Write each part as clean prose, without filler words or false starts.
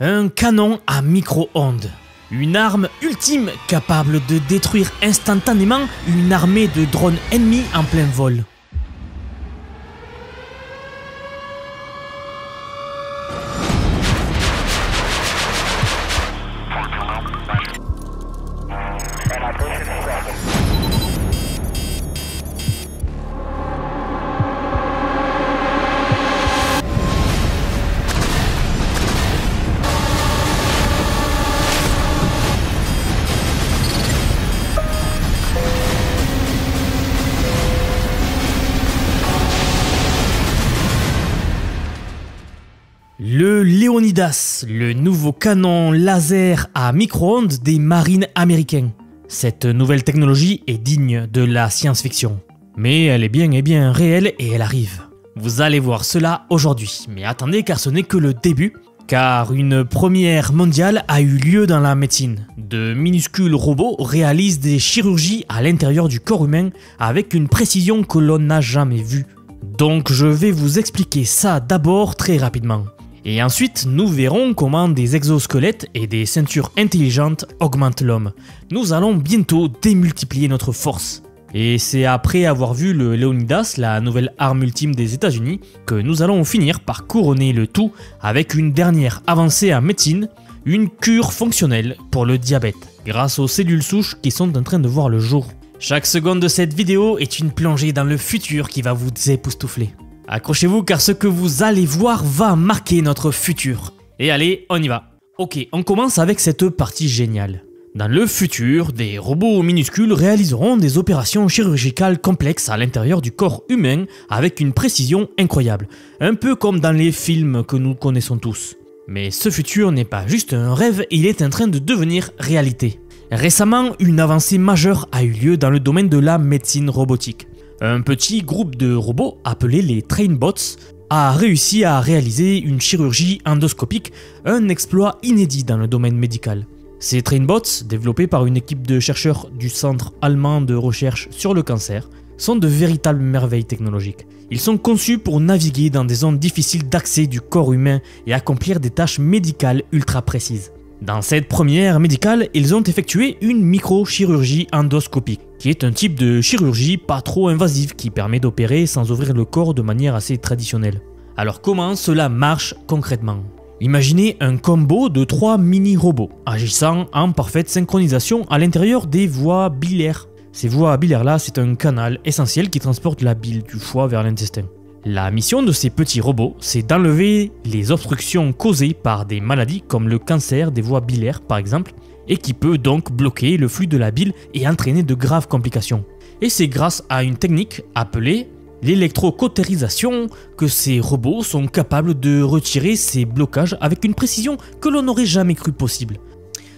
Un canon à micro-ondes. Une arme ultime capable de détruire instantanément une armée de drones ennemis en plein vol. Le Leonidas, le nouveau canon laser à micro-ondes des marines américains. Cette nouvelle technologie est digne de la science-fiction. Mais elle est bien et bien réelle et elle arrive. Vous allez voir cela aujourd'hui, mais attendez car ce n'est que le début. Car une première mondiale a eu lieu dans la médecine. De minuscules robots réalisent des chirurgies à l'intérieur du corps humain avec une précision que l'on n'a jamais vue. Donc je vais vous expliquer ça d'abord très rapidement. Et ensuite, nous verrons comment des exosquelettes et des ceintures intelligentes augmentent l'homme. Nous allons bientôt démultiplier notre force. Et c'est après avoir vu le Leonidas, la nouvelle arme ultime des États-Unis, que nous allons finir par couronner le tout avec une dernière avancée en médecine, une cure fonctionnelle pour le diabète, grâce aux cellules souches qui sont en train de voir le jour. Chaque seconde de cette vidéo est une plongée dans le futur qui va vous époustoufler. Accrochez-vous car ce que vous allez voir va marquer notre futur. Et allez, on y va. Ok, on commence avec cette partie géniale. Dans le futur, des robots minuscules réaliseront des opérations chirurgicales complexes à l'intérieur du corps humain avec une précision incroyable. Un peu comme dans les films que nous connaissons tous. Mais ce futur n'est pas juste un rêve, il est en train de devenir réalité. Récemment, une avancée majeure a eu lieu dans le domaine de la médecine robotique. Un petit groupe de robots, appelé les Trainbots, a réussi à réaliser une chirurgie endoscopique, un exploit inédit dans le domaine médical. Ces Trainbots, développés par une équipe de chercheurs du Centre allemand de recherche sur le cancer, sont de véritables merveilles technologiques. Ils sont conçus pour naviguer dans des zones difficiles d'accès du corps humain et accomplir des tâches médicales ultra précises. Dans cette première médicale, ils ont effectué une microchirurgie endoscopique, qui est un type de chirurgie pas trop invasive qui permet d'opérer sans ouvrir le corps de manière assez traditionnelle. Alors comment cela marche concrètement ? Imaginez un combo de 3 mini-robots, agissant en parfaite synchronisation à l'intérieur des voies biliaires. Ces voies biliaires-là, c'est un canal essentiel qui transporte la bile du foie vers l'intestin. La mission de ces petits robots, c'est d'enlever les obstructions causées par des maladies comme le cancer des voies biliaires par exemple, et qui peut donc bloquer le flux de la bile et entraîner de graves complications. Et c'est grâce à une technique appelée l'électrocautérisation que ces robots sont capables de retirer ces blocages avec une précision que l'on n'aurait jamais cru possible.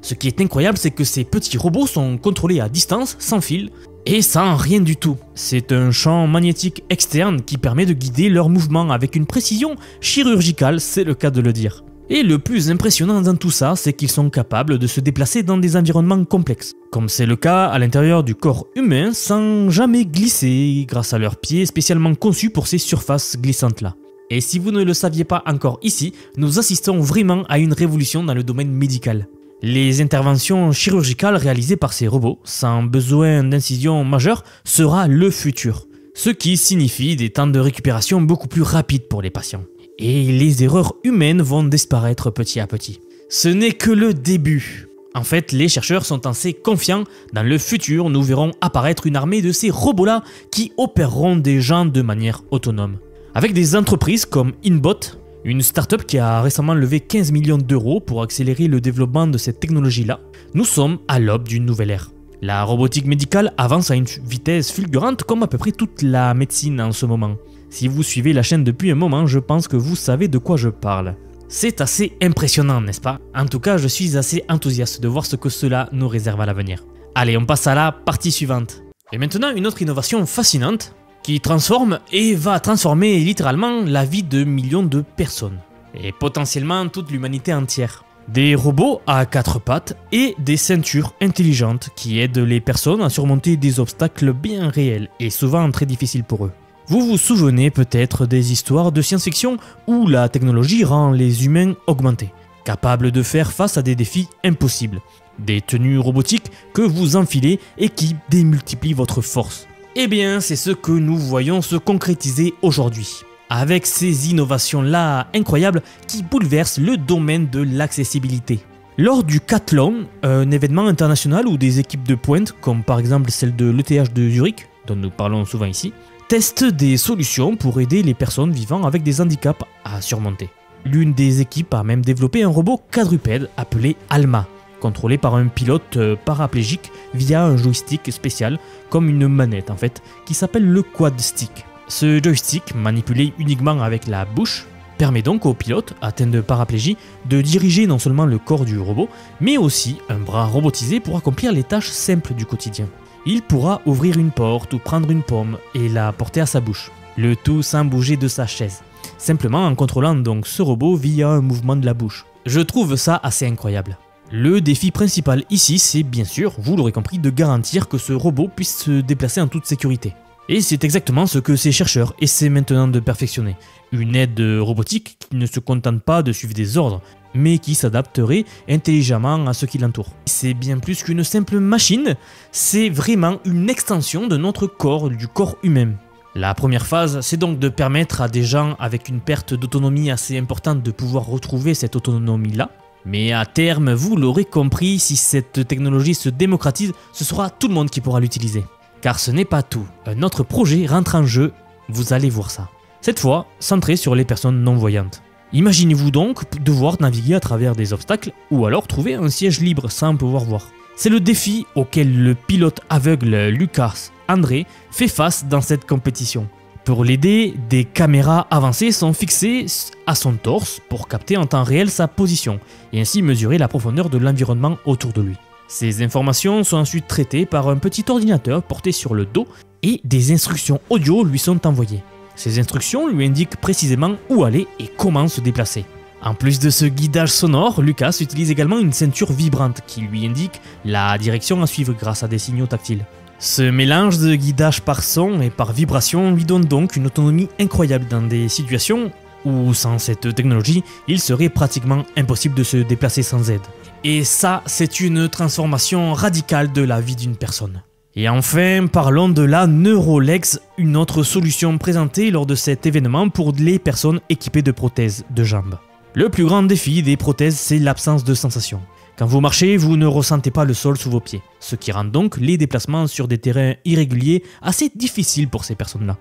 Ce qui est incroyable, c'est que ces petits robots sont contrôlés à distance, sans fil, et sans rien du tout. C'est un champ magnétique externe qui permet de guider leurs mouvements avec une précision chirurgicale, c'est le cas de le dire. Et le plus impressionnant dans tout ça, c'est qu'ils sont capables de se déplacer dans des environnements complexes, comme c'est le cas à l'intérieur du corps humain, sans jamais glisser grâce à leurs pieds spécialement conçus pour ces surfaces glissantes-là. Et si vous ne le saviez pas encore ici, nous assistons vraiment à une révolution dans le domaine médical. Les interventions chirurgicales réalisées par ces robots, sans besoin d'incision majeure, sera le futur. Ce qui signifie des temps de récupération beaucoup plus rapides pour les patients. Et les erreurs humaines vont disparaître petit à petit. Ce n'est que le début. En fait, les chercheurs sont assez confiants. Dans le futur, nous verrons apparaître une armée de ces robots-là qui opéreront des gens de manière autonome. Avec des entreprises comme Inbot, une start-up qui a récemment levé 15 millions d'euros pour accélérer le développement de cette technologie-là, nous sommes à l'aube d'une nouvelle ère. La robotique médicale avance à une vitesse fulgurante comme à peu près toute la médecine en ce moment. Si vous suivez la chaîne depuis un moment, je pense que vous savez de quoi je parle. C'est assez impressionnant, n'est-ce pas? En tout cas, je suis assez enthousiaste de voir ce que cela nous réserve à l'avenir. Allez, on passe à la partie suivante. Et maintenant, une autre innovation fascinante qui transforme et va transformer littéralement la vie de millions de personnes. Et potentiellement toute l'humanité entière. Des robots à 4 pattes et des ceintures intelligentes qui aident les personnes à surmonter des obstacles bien réels et souvent très difficiles pour eux. Vous vous souvenez peut-être des histoires de science-fiction où la technologie rend les humains augmentés. capable de faire face à des défis impossibles. Des tenues robotiques que vous enfilez et qui démultiplient votre force. Eh bien, c'est ce que nous voyons se concrétiser aujourd'hui. Avec ces innovations-là incroyables qui bouleversent le domaine de l'accessibilité. Lors du Cathlon, un événement international où des équipes de pointe, comme par exemple celle de l'ETH de Zurich, dont nous parlons souvent ici, testent des solutions pour aider les personnes vivant avec des handicaps à surmonter. L'une des équipes a même développé un robot quadrupède appelé Alma, contrôlé par un pilote paraplégique via un joystick spécial, comme une manette en fait, qui s'appelle le quad stick. Ce joystick, manipulé uniquement avec la bouche, permet donc au pilote atteint de paraplégie de diriger non seulement le corps du robot, mais aussi un bras robotisé pour accomplir les tâches simples du quotidien. Il pourra ouvrir une porte ou prendre une pomme et la porter à sa bouche, le tout sans bouger de sa chaise, simplement en contrôlant donc ce robot via un mouvement de la bouche. Je trouve ça assez incroyable. Le défi principal ici, c'est bien sûr, vous l'aurez compris, de garantir que ce robot puisse se déplacer en toute sécurité. Et c'est exactement ce que ces chercheurs essaient maintenant de perfectionner. Une aide robotique qui ne se contente pas de suivre des ordres, mais qui s'adapterait intelligemment à ce qui l'entoure. C'est bien plus qu'une simple machine, c'est vraiment une extension de notre corps, du corps humain. La première phase, c'est donc de permettre à des gens avec une perte d'autonomie assez importante de pouvoir retrouver cette autonomie-là. Mais à terme, vous l'aurez compris, si cette technologie se démocratise, ce sera tout le monde qui pourra l'utiliser. Car ce n'est pas tout, un autre projet rentre en jeu, vous allez voir ça. Cette fois, centré sur les personnes non-voyantes. Imaginez-vous donc devoir naviguer à travers des obstacles ou alors trouver un siège libre sans pouvoir voir. C'est le défi auquel le pilote aveugle Lucas André fait face dans cette compétition. Pour l'aider, des caméras avancées sont fixées à son torse pour capter en temps réel sa position et ainsi mesurer la profondeur de l'environnement autour de lui. Ces informations sont ensuite traitées par un petit ordinateur porté sur le dos et des instructions audio lui sont envoyées. Ces instructions lui indiquent précisément où aller et comment se déplacer. En plus de ce guidage sonore, Lucas utilise également une ceinture vibrante qui lui indique la direction à suivre grâce à des signaux tactiles. Ce mélange de guidage par son et par vibration lui donne donc une autonomie incroyable dans des situations où sans cette technologie, il serait pratiquement impossible de se déplacer sans aide. Et ça, c'est une transformation radicale de la vie d'une personne. Et enfin, parlons de la Neurolex, une autre solution présentée lors de cet événement pour les personnes équipées de prothèses de jambes. Le plus grand défi des prothèses, c'est l'absence de sensation. Quand vous marchez, vous ne ressentez pas le sol sous vos pieds, ce qui rend donc les déplacements sur des terrains irréguliers assez difficiles pour ces personnes-là.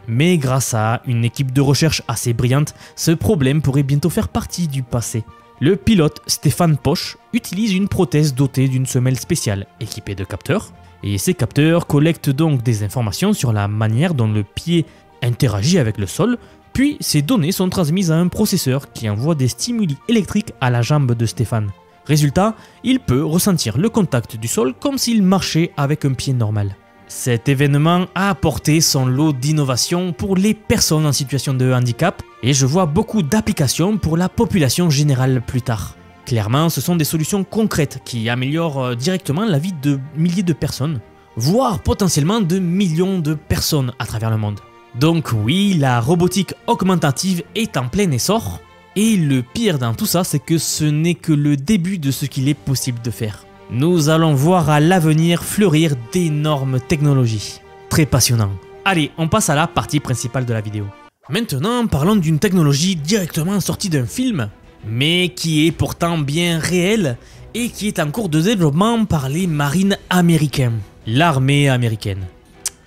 Mais grâce à une équipe de recherche assez brillante, ce problème pourrait bientôt faire partie du passé. Le pilote Stéphane Posch utilise une prothèse dotée d'une semelle spéciale équipée de capteurs, et ces capteurs collectent donc des informations sur la manière dont le pied interagit avec le sol, puis ces données sont transmises à un processeur qui envoie des stimuli électriques à la jambe de Stéphane. Résultat, il peut ressentir le contact du sol comme s'il marchait avec un pied normal. Cet événement a apporté son lot d'innovations pour les personnes en situation de handicap et je vois beaucoup d'applications pour la population générale plus tard. Clairement, ce sont des solutions concrètes qui améliorent directement la vie de milliers de personnes, voire potentiellement de millions de personnes à travers le monde. Donc oui, la robotique augmentative est en plein essor, et le pire dans tout ça, c'est que ce n'est que le début de ce qu'il est possible de faire. Nous allons voir à l'avenir fleurir d'énormes technologies. Très passionnant. Allez, on passe à la partie principale de la vidéo. Maintenant, parlons d'une technologie directement sortie d'un film, mais qui est pourtant bien réelle et qui est en cours de développement par les marines américains, l'armée américaine.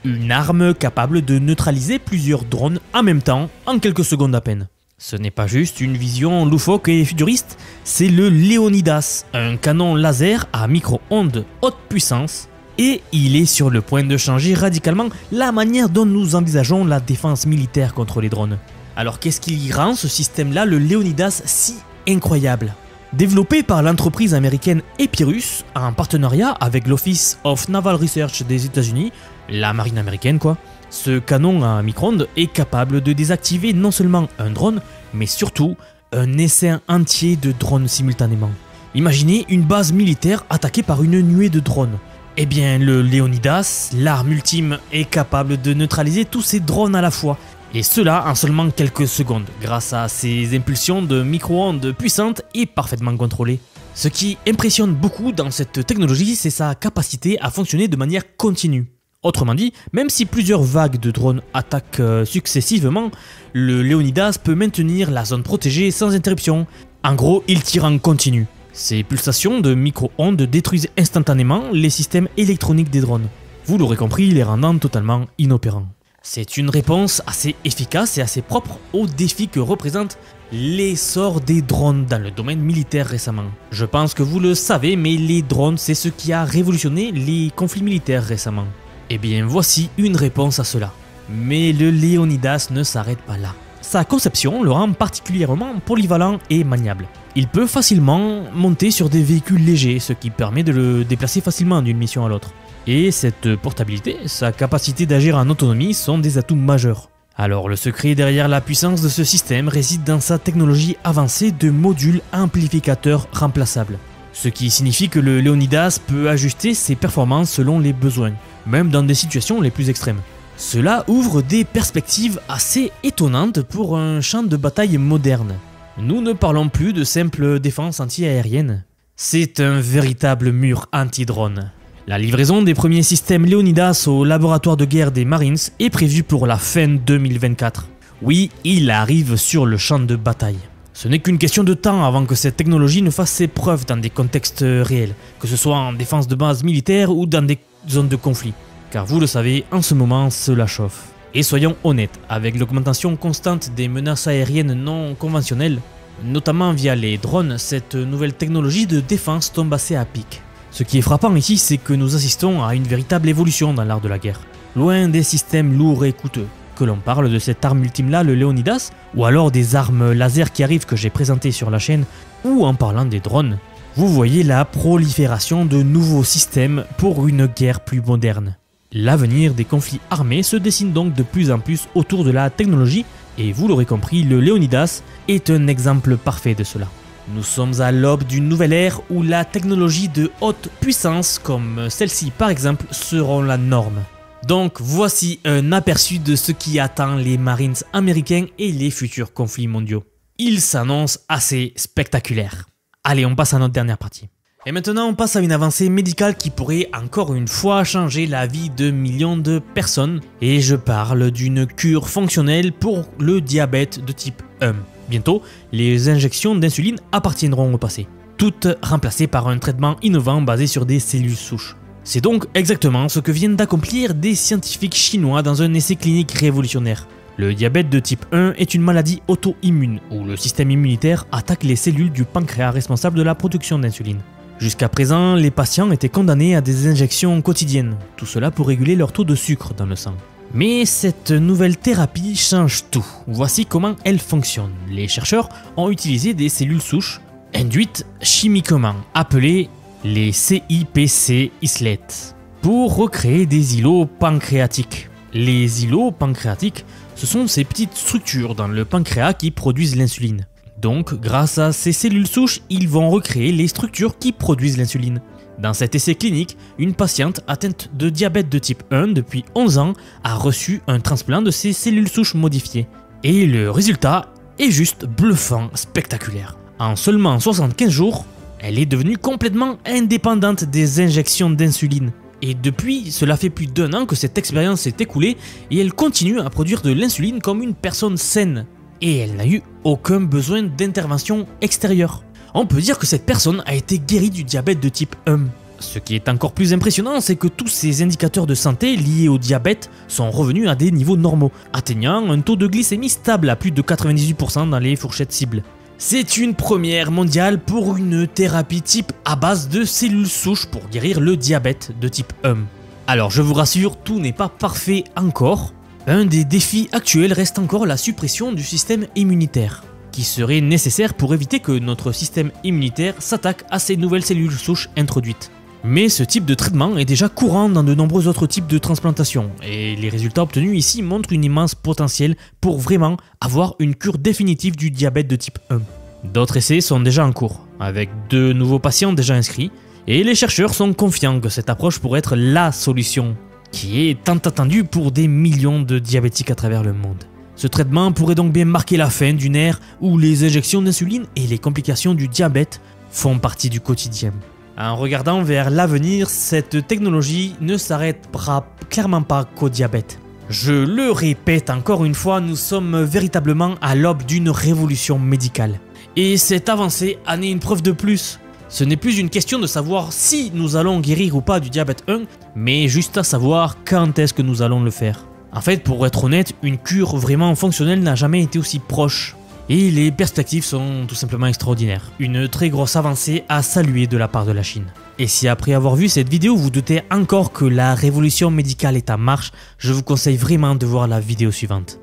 Une arme capable de neutraliser plusieurs drones en même temps, en quelques secondes à peine. Ce n'est pas juste une vision loufoque et futuriste, c'est le Leonidas, un canon laser à micro-ondes haute puissance, et il est sur le point de changer radicalement la manière dont nous envisageons la défense militaire contre les drones. Alors qu'est-ce qui rend ce système-là, le Leonidas, si incroyable? Développé par l'entreprise américaine Epirus, en partenariat avec l'Office of Naval Research des États-Unis, la marine américaine quoi, ce canon à micro-ondes est capable de désactiver non seulement un drone, mais surtout un essaim entier de drones simultanément. Imaginez une base militaire attaquée par une nuée de drones. Eh bien le Leonidas, l'arme ultime, est capable de neutraliser tous ces drones à la fois Et cela en seulement quelques secondes, grâce à ces impulsions de micro-ondes puissantes et parfaitement contrôlées. Ce qui impressionne beaucoup dans cette technologie, c'est sa capacité à fonctionner de manière continue. Autrement dit, même si plusieurs vagues de drones attaquent successivement, le Leonidas peut maintenir la zone protégée sans interruption. En gros, il tire en continu. Ces pulsations de micro-ondes détruisent instantanément les systèmes électroniques des drones. Vous l'aurez compris, les rendant totalement inopérants. C'est une réponse assez efficace et assez propre au défi que représente l'essor des drones dans le domaine militaire récemment. Je pense que vous le savez, mais les drones, c'est ce qui a révolutionné les conflits militaires récemment. Eh bien, voici une réponse à cela. Mais le Leonidas ne s'arrête pas là. Sa conception le rend particulièrement polyvalent et maniable. Il peut facilement monter sur des véhicules légers, ce qui permet de le déplacer facilement d'une mission à l'autre. Et cette portabilité, sa capacité d'agir en autonomie sont des atouts majeurs. Alors le secret derrière la puissance de ce système réside dans sa technologie avancée de modules amplificateurs remplaçables. Ce qui signifie que le Leonidas peut ajuster ses performances selon les besoins, même dans des situations les plus extrêmes. Cela ouvre des perspectives assez étonnantes pour un champ de bataille moderne. Nous ne parlons plus de simple défense anti-aérienne. C'est un véritable mur anti-drone. La livraison des premiers systèmes Leonidas au laboratoire de guerre des Marines est prévue pour la fin 2024. Oui, il arrive sur le champ de bataille. Ce n'est qu'une question de temps avant que cette technologie ne fasse ses preuves dans des contextes réels, que ce soit en défense de base militaire ou dans des zones de conflit. Car vous le savez, en ce moment, cela chauffe. Et soyons honnêtes, avec l'augmentation constante des menaces aériennes non conventionnelles, notamment via les drones, cette nouvelle technologie de défense tombe assez à pic. Ce qui est frappant ici, c'est que nous assistons à une véritable évolution dans l'art de la guerre. Loin des systèmes lourds et coûteux, que l'on parle de cette arme ultime-là, le Leonidas, ou alors des armes laser qui arrivent que j'ai présentées sur la chaîne, ou en parlant des drones, vous voyez la prolifération de nouveaux systèmes pour une guerre plus moderne. L'avenir des conflits armés se dessine donc de plus en plus autour de la technologie, et vous l'aurez compris, le Leonidas est un exemple parfait de cela. Nous sommes à l'aube d'une nouvelle ère où la technologie de haute puissance, comme celle-ci par exemple, seront la norme. Donc voici un aperçu de ce qui attend les Marines américains et les futurs conflits mondiaux. Il s'annonce assez spectaculaire. Allez, on passe à notre dernière partie. Et maintenant on passe à une avancée médicale qui pourrait encore une fois changer la vie de millions de personnes. Et je parle d'une cure fonctionnelle pour le diabète de type 1. Bientôt, les injections d'insuline appartiendront au passé, toutes remplacées par un traitement innovant basé sur des cellules souches. C'est donc exactement ce que viennent d'accomplir des scientifiques chinois dans un essai clinique révolutionnaire. Le diabète de type 1 est une maladie auto-immune, où le système immunitaire attaque les cellules du pancréas responsables de la production d'insuline. Jusqu'à présent, les patients étaient condamnés à des injections quotidiennes, tout cela pour réguler leur taux de sucre dans le sang. Mais cette nouvelle thérapie change tout. Voici comment elle fonctionne. Les chercheurs ont utilisé des cellules souches induites chimiquement, appelées les CIPC islettes, pour recréer des îlots pancréatiques. Les îlots pancréatiques, ce sont ces petites structures dans le pancréas qui produisent l'insuline. Donc, grâce à ces cellules souches, ils vont recréer les structures qui produisent l'insuline. Dans cet essai clinique, une patiente atteinte de diabète de type 1 depuis 11 ans a reçu un transplant de ces cellules souches modifiées. Et le résultat est juste bluffant, spectaculaire. En seulement 75 jours, elle est devenue complètement indépendante des injections d'insuline. Et depuis, cela fait plus d'1 an que cette expérience s'est écoulée et elle continue à produire de l'insuline comme une personne saine. Et elle n'a eu aucun besoin d'intervention extérieure. On peut dire que cette personne a été guérie du diabète de type 1. Ce qui est encore plus impressionnant, c'est que tous ces indicateurs de santé liés au diabète sont revenus à des niveaux normaux, atteignant un taux de glycémie stable à plus de 98% dans les fourchettes cibles. C'est une première mondiale pour une thérapie type à base de cellules souches pour guérir le diabète de type 1. Alors je vous rassure, tout n'est pas parfait encore. Un des défis actuels reste encore la suppression du système immunitaire, qui serait nécessaire pour éviter que notre système immunitaire s'attaque à ces nouvelles cellules souches introduites. Mais ce type de traitement est déjà courant dans de nombreux autres types de transplantations, et les résultats obtenus ici montrent une immense potentiel pour vraiment avoir une cure définitive du diabète de type 1. D'autres essais sont déjà en cours, avec 2 nouveaux patients déjà inscrits, et les chercheurs sont confiants que cette approche pourrait être LA solution, qui est tant attendue pour des millions de diabétiques à travers le monde. Ce traitement pourrait donc bien marquer la fin d'une ère où les injections d'insuline et les complications du diabète font partie du quotidien. En regardant vers l'avenir, cette technologie ne s'arrêtera clairement pas qu'au diabète. Je le répète encore une fois, nous sommes véritablement à l'aube d'une révolution médicale. Et cette avancée en est une preuve de plus. Ce n'est plus une question de savoir si nous allons guérir ou pas du diabète 1, mais juste à savoir quand est-ce que nous allons le faire. En fait, pour être honnête, une cure vraiment fonctionnelle n'a jamais été aussi proche. Et les perspectives sont tout simplement extraordinaires. Une très grosse avancée à saluer de la part de la Chine. Et si après avoir vu cette vidéo vous doutez encore que la révolution médicale est en marche, je vous conseille vraiment de voir la vidéo suivante.